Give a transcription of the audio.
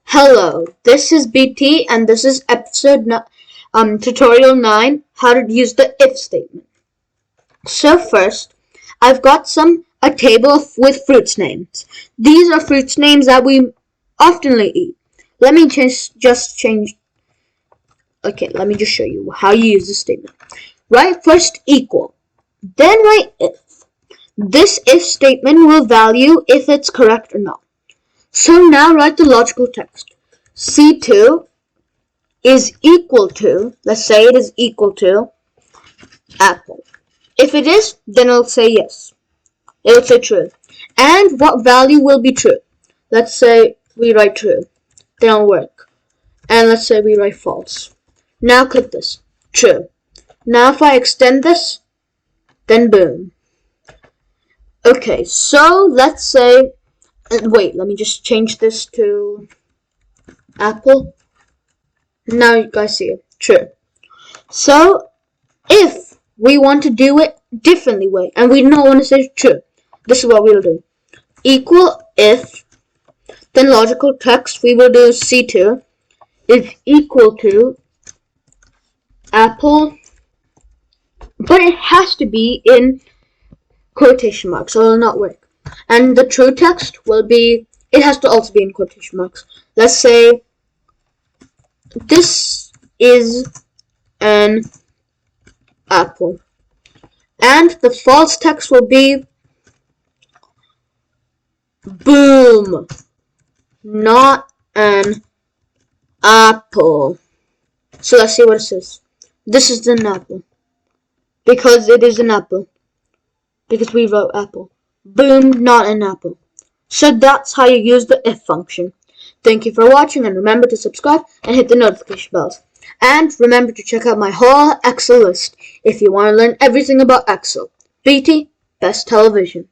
Hello, this is BT and this is tutorial 9, how to use the if statement. So first, I've got a table with fruits names. These are fruits names that we oftenly eat. Let me just show you how you use this statement. Write first equal, then write if. This if statement will value if it's correct or not. So now write the logical text. C2 is equal to, let's say it is equal to apple. If it is, then it'll say yes. It'll say true. And what value will be true? Let's say we write true. Then it'll work. And let's say we write false. Now click this. True. Now if I extend this, then boom. Okay, so let's say, wait, let me just change this to apple. Now you guys see it. True. So if we want to do it differently way and we don't want to say true, this is what we'll do. Equal if, then logical text we will do C2 is equal to apple, but it has to be in quotation marks or it will not work. And the true text will be, it has to also be in quotation marks. Let's say this is an apple. And the false text will be boom, not an apple. So let's see what it says. This is an apple. Because it is an apple. Because we wrote apple. Boom, not an apple. So that's how you use the if function. Thank you for watching, and remember to subscribe and hit the notification bells. And remember to check out my whole Excel list if you want to learn everything about Excel. BT, best television.